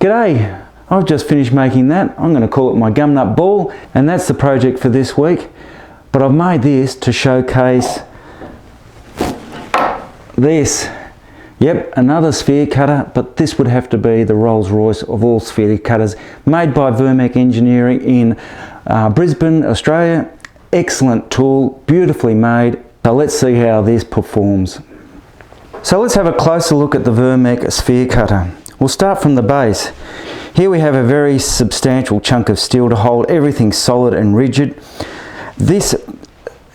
G'day, I've just finished making that. I'm going to call it my gum nut ball, and that's the project for this week. But I've made this to showcase this. Yep, another sphere cutter, but this would have to be the Rolls Royce of all sphere cutters, made by Vermec Engineering in Brisbane, Australia. Excellent tool, beautifully made. So let's see how this performs. So let's have a closer look at the Vermec sphere cutter. We'll start from the base. Here we have a very substantial chunk of steel to hold everything solid and rigid. This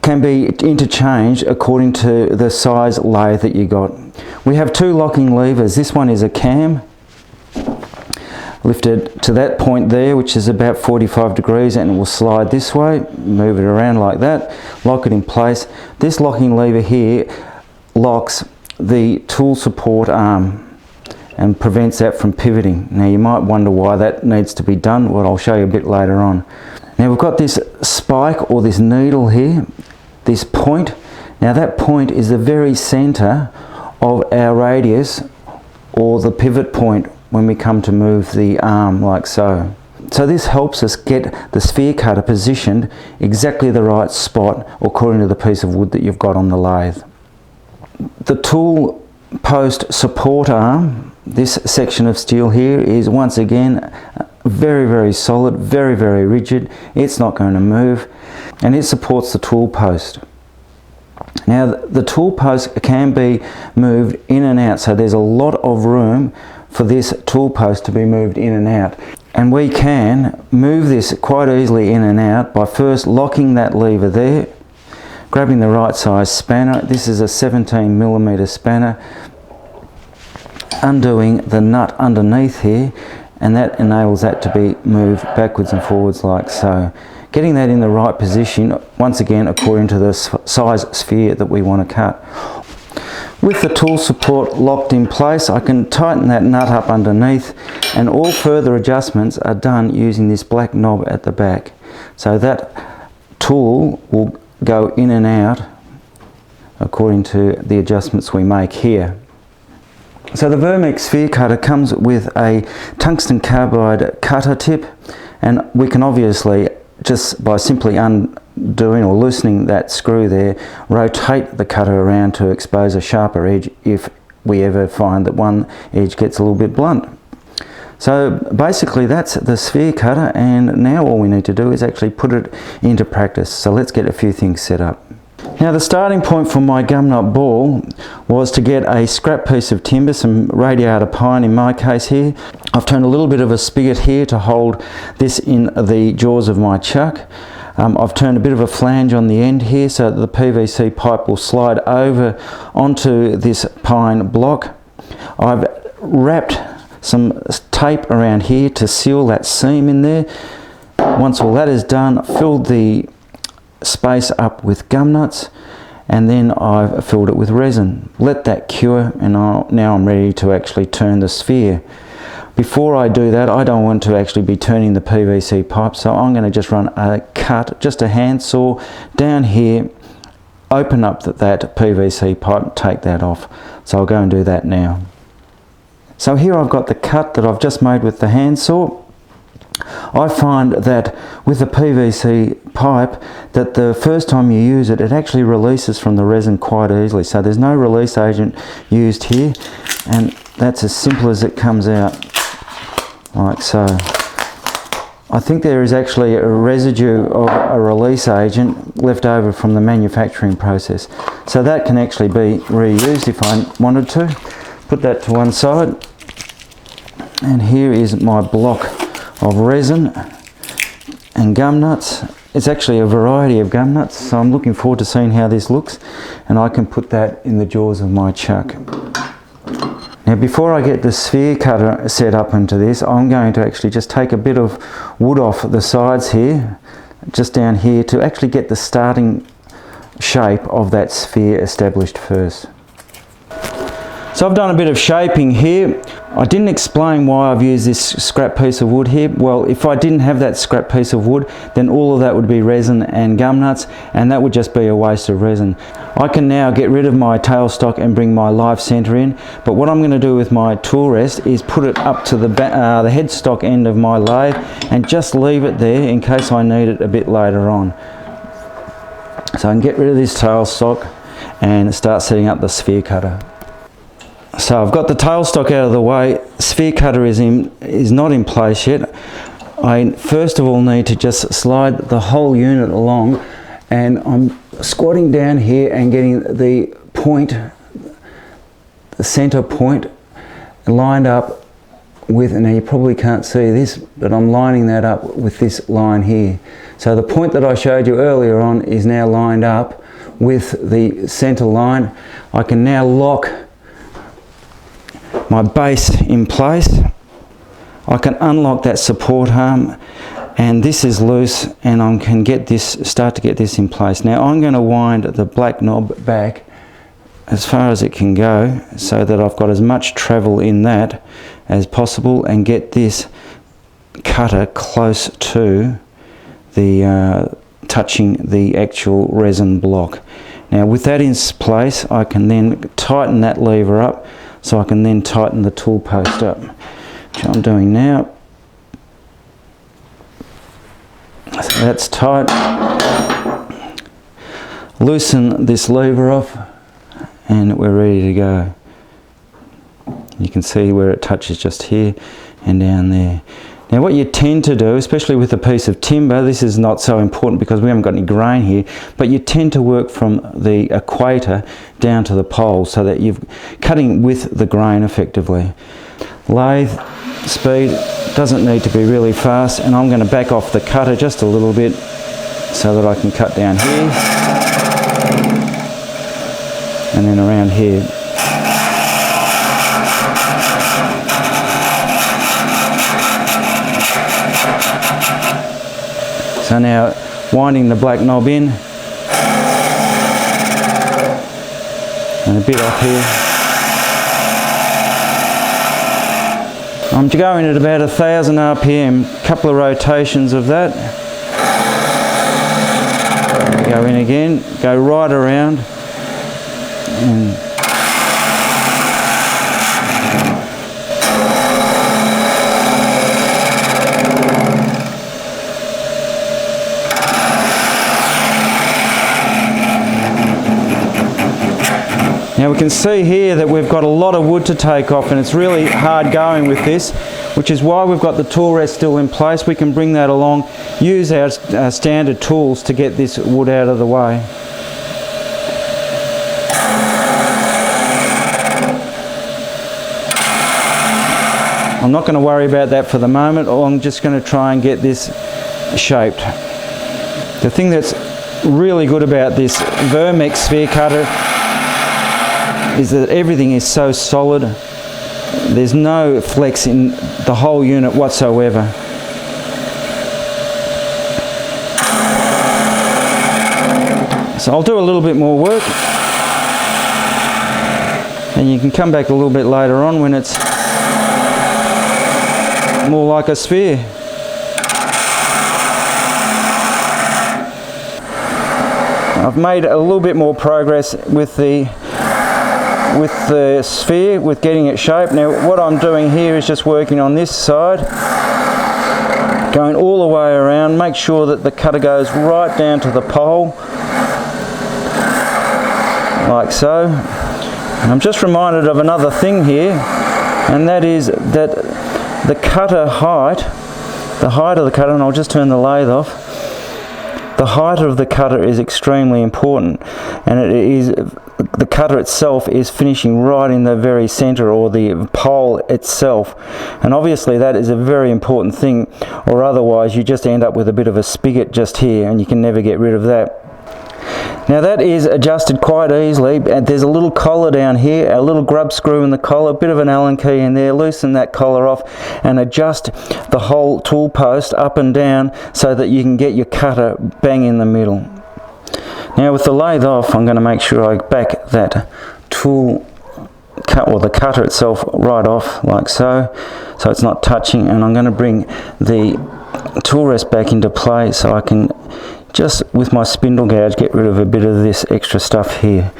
can be interchanged according to the size lathe that you got. We have two locking levers. This one is a cam, lifted to that point there, which is about 45 degrees, and it will slide this way. Move it around like that, lock it in place. This locking lever here locks the tool support arm and prevents that from pivoting. Now you might wonder why that needs to be done. Well, I'll show you a bit later on. Now we've got this spike or this needle here, this point. Now that point is the very center of our radius or the pivot point when we come to move the arm like so. So this helps us get the sphere cutter positioned exactly the right spot according to the piece of wood that you've got on the lathe. The tool post support arm, this section of steel here, is once again very solid, very rigid. It's not going to move, and it supports the tool post. Now the tool post can be moved in and out, so there's a lot of room for this tool post to be moved in and out, and we can move this quite easily in and out by first locking that lever there, grabbing the right size spanner. This is a 17mm spanner, undoing the nut underneath here, and that enables that to be moved backwards and forwards like so. Getting that in the right position, once again according to the size sphere that we want to cut. With the tool support locked in place, I can tighten that nut up underneath, and all further adjustments are done using this black knob at the back. So that tool will go in and out according to the adjustments we make here. So the Vermec sphere cutter comes with a tungsten carbide cutter tip, and we can obviously, just by simply undoing or loosening that screw there, rotate the cutter around to expose a sharper edge if we ever find that one edge gets a little bit blunt. So basically that's the sphere cutter, and now all we need to do is actually put it into practice. So let's get a few things set up. Now the starting point for my gum nut ball was to get a scrap piece of timber, some radiata pine in my case here. I've turned a little bit of a spigot here to hold this in the jaws of my chuck. I've turned a bit of a flange on the end here so that the PVC pipe will slide over onto this pine block. I've wrapped some tape around here to seal that seam in there. Once all that is done, filled the space up with gum nuts, and then I've filled it with resin. Let that cure, and now I'm ready to actually turn the sphere. Before I do that, I don't want to actually be turning the PVC pipe, so I'm going to just run a cut, just a handsaw down here, open up that PVC pipe, take that off. So I'll go and do that now. So here I've got the cut that I've just made with the handsaw. I find that with the PVC pipe, that the first time you use it, it actually releases from the resin quite easily. So there's no release agent used here, and that's as simple as it comes out, like so. I think there is actually a residue of a release agent left over from the manufacturing process. So that can actually be reused if I wanted to. Put that to one side, and here is my block of resin and gum nuts. It's actually a variety of gum nuts, so I'm looking forward to seeing how this looks, and I can put that in the jaws of my chuck. Now before I get the sphere cutter set up into this, I'm going to actually just take a bit of wood off the sides here, just down here, to actually get the starting shape of that sphere established first. So I've done a bit of shaping here. I didn't explain why I've used this scrap piece of wood here. Well, if I didn't have that scrap piece of wood, then all of that would be resin and gum nuts, and that would just be a waste of resin. I can now get rid of my tailstock and bring my live center in, but what I'm going to do with my tool rest is put it up to the headstock end of my lathe and just leave it there in case I need it a bit later on. So I can get rid of this tailstock and start setting up the sphere cutter. So I've got the tailstock out of the way, sphere cutter is not in place yet. I first of all need to just slide the whole unit along, and I'm squatting down here and getting the point, the center point lined up with, and now you probably can't see this, but I'm lining that up with this line here. So the point that I showed you earlier on is now lined up with the center line. I can now lock my base in place. I can unlock that support arm, and this is loose, and I can start to get this in place. Now I'm going to wind the black knob back as far as it can go so that I've got as much travel in that as possible, and get this cutter close to the touching the actual resin block. Now with that in place, I can then tighten that lever up, so I can then tighten the tool post up, which I'm doing now. So that's tight. Loosen this lever off and we're ready to go. You can see where it touches just here and down there. Now what you tend to do, especially with a piece of timber, this is not so important because we haven't got any grain here, but you tend to work from the equator down to the pole so that you're cutting with the grain effectively. Lathe speed doesn't need to be really fast, and I'm going to back off the cutter just a little bit so that I can cut down here and then around here. So now winding the black knob in and a bit off here. I'm going at about 1000 RPM, a couple of rotations of that. Go in again, go right around. And now we can see here that we've got a lot of wood to take off, and it's really hard going with this, which is why we've got the tool rest still in place. We can bring that along, use our standard tools to get this wood out of the way. I'm not going to worry about that for the moment. I'm just going to try and get this shaped. The thing that's really good about this Vermec sphere cutter is that everything is so solid. There's no flex in the whole unit whatsoever. So I'll do a little bit more work, and you can come back a little bit later on when it's more like a sphere. I've made a little bit more progress with the sphere, with getting it shaped. Now what I'm doing here is just working on this side, going all the way around. Make sure that the cutter goes right down to the pole, like so. And I'm just reminded of another thing here, and that is that the cutter height, the height of the cutter, and I'll just turn the lathe off, the height of the cutter is extremely important, and it is, the cutter itself is finishing right in the very center, or the pole itself, and obviously that is a very important thing, or otherwise you just end up with a bit of a spigot just here, and you can never get rid of that. Now that is adjusted quite easily, and there's a little collar down here, a little grub screw in the collar, a bit of an Allen key in there. Loosen that collar off and adjust the whole tool post up and down so that you can get your cutter bang in the middle. Now with the lathe off, I'm going to make sure I back that tool the cutter itself right off like so it's not touching, and I'm going to bring the tool rest back into play so I can just with my spindle gouge get rid of a bit of this extra stuff here.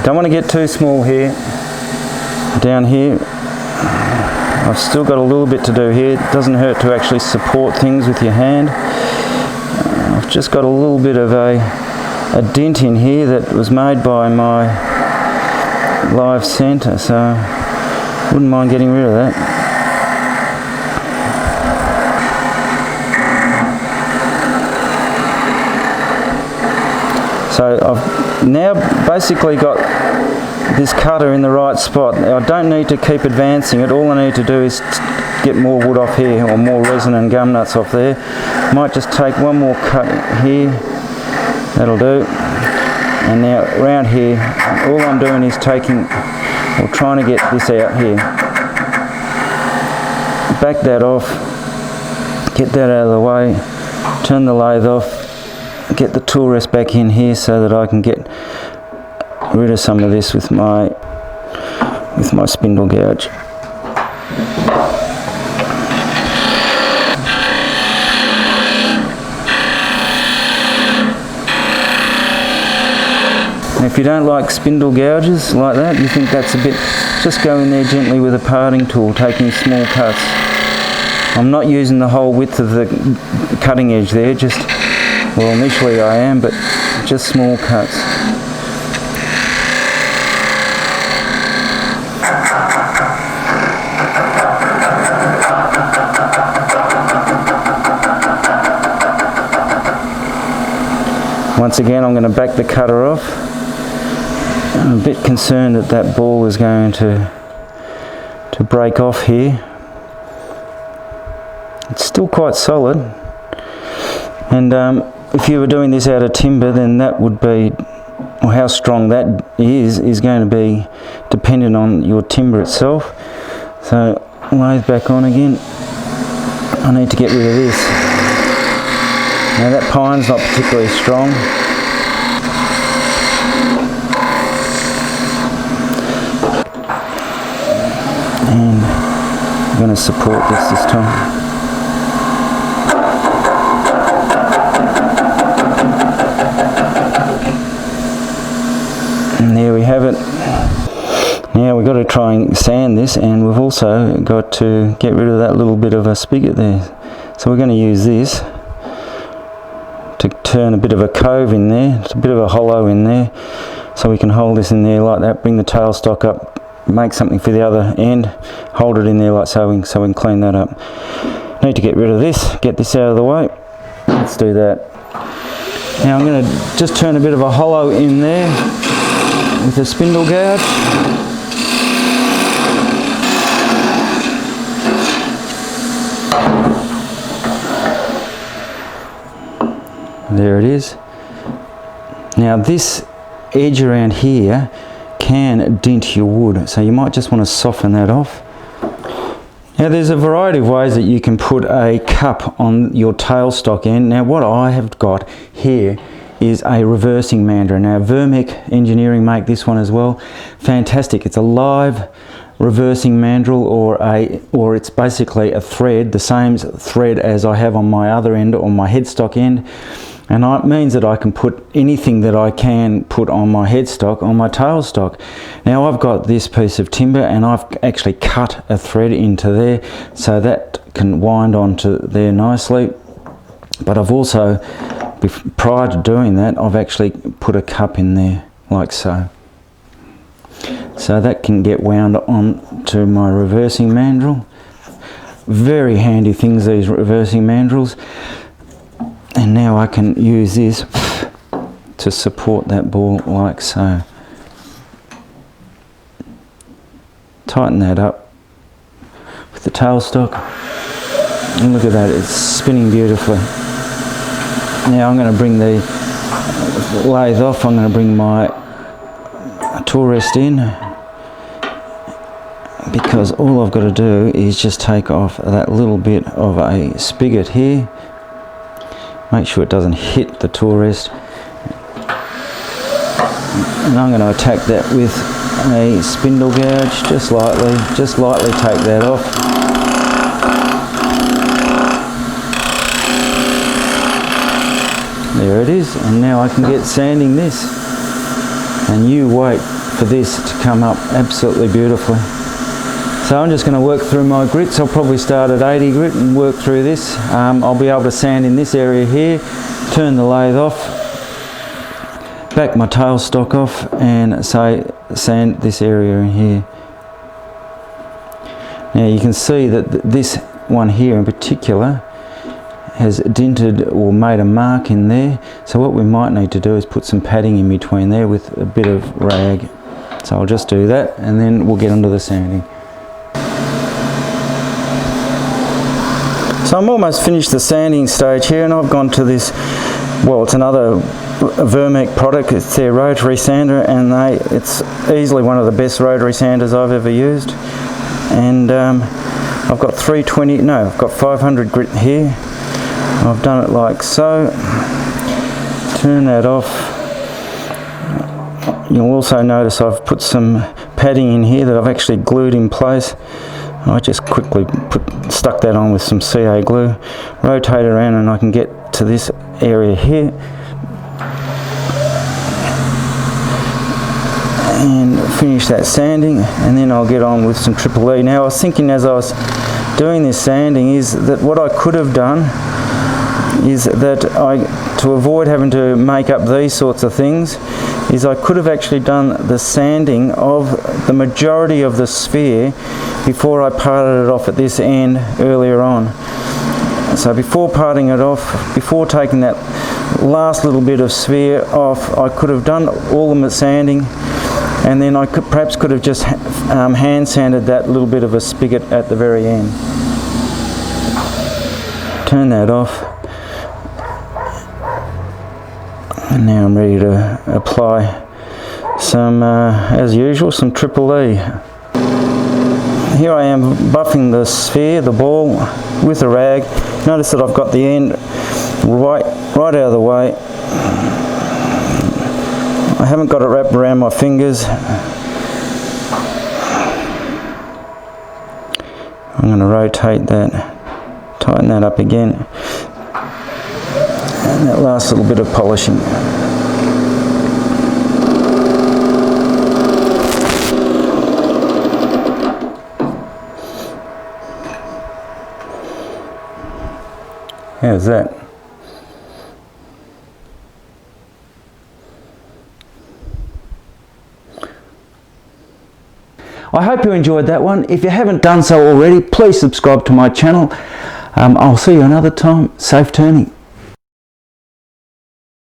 Don't want to get too small here. Down here, I've still got a little bit to do here. It doesn't hurt to actually support things with your hand. I've just got a little bit of a dent in here that was made by my live centre, so wouldn't mind getting rid of that. So I've now basically got this cutter in the right spot. I don't need to keep advancing it. All I need to do is get more wood off here, or more resin and gum nuts off there. Might just take one more cut here. That'll do. And now around here, all I'm doing is taking, or trying to get this out here. Back that off. Get that out of the way. Turn the lathe off. Get the tool rest back in here so that I can get rid of some of this with my spindle gouge. And if you don't like spindle gouges like that, you think that's a bit, just go in there gently with a parting tool, taking small cuts. I'm not using the whole width of the cutting edge there, just, well, initially I am, but just small cuts. Once again, I'm going to back the cutter off. I'm a bit concerned that that ball is going to break off here. It's still quite solid, and if you were doing this out of timber, then that would be, or how strong that is going to be dependent on your timber itself. So lathe back on again. I need to get rid of this. Now that pine's not particularly strong. And I'm going to support this time. And there we have it. Now we've got to try and sand this, and we've also got to get rid of that little bit of a spigot there. So we're going to use this to turn a bit of a cove in there. It's a bit of a hollow in there, so we can hold this in there like that, bring the tailstock up, make something for the other end, hold it in there like so, so we can clean that up. Need to get rid of this, get this out of the way. Let's do that. Now I'm going to just turn a bit of a hollow in there with a spindle gouge. There it is. Now this edge around here can dent your wood, so you might just want to soften that off. Now there's a variety of ways that you can put a cup on your tailstock end. Now what I have got here is a reversing mandrel. Now Vermec Engineering make this one as well. Fantastic. It's a live reversing mandrel, or it's basically a thread, the same thread as I have on my other end, on my headstock end. And it means that I can put anything that I can put on my headstock on my tailstock. Now I've got this piece of timber, and I've actually cut a thread into there so that can wind onto there nicely. But I've also, prior to doing that, I've actually put a cup in there like so. So that can get wound on to my reversing mandrel. Very handy things, these reversing mandrels. And now I can use this to support that ball like so. Tighten that up with the tailstock. And look at that, it's spinning beautifully. Now I'm going to bring the lathe off. I'm going to bring my tool rest in. because all I've got to do is just take off that little bit of a spigot here, make sure it doesn't hit the tool rest, and I'm going to attack that with a spindle gouge, just lightly take that off. There it is, and now I can get sanding this, and you wait for this to come up absolutely beautifully. So I'm just going to work through my grits. I'll probably start at 80 grit and work through this. I'll be able to sand in this area here, turn the lathe off, back my tailstock off, and sand this area in here. Now you can see that this one here in particular has dinted or made a mark in there, so what we might need to do is put some padding in between there with a bit of rag. So I'll just do that, and then we'll get onto the sanding. So I'm almost finished the sanding stage here, and I've gone to this, well, it's another Vermec product. It's their rotary sander, and it's easily one of the best rotary sanders I've ever used. And I've got 500 grit here. I've done it like so. Turn that off. You'll also notice I've put some padding in here that I've actually glued in place. I just quickly stuck that on with some CA glue, rotate it around, and I can get to this area here and finish that sanding, and then I'll get on with some Triple E. Now I was thinking as I was doing this sanding is that what I could have done is that to avoid having to make up these sorts of things, is I could have actually done the sanding of the majority of the sphere before I parted it off at this end earlier on. So before parting it off, before taking that last little bit of sphere off, I could have done all the sanding, and then I perhaps could have just hand sanded that little bit of a spigot at the very end. Turn that off. And now I'm ready to apply some, as usual, some Triple E. Here I am buffing the sphere, the ball, with a rag. Notice that I've got the end right out of the way. I haven't got it wrapped around my fingers. I'm going to rotate that, tighten that up again. And that last little bit of polishing. How's that? I hope you enjoyed that one. If you haven't done so already, please subscribe to my channel. I'll see you another time. Safe turning.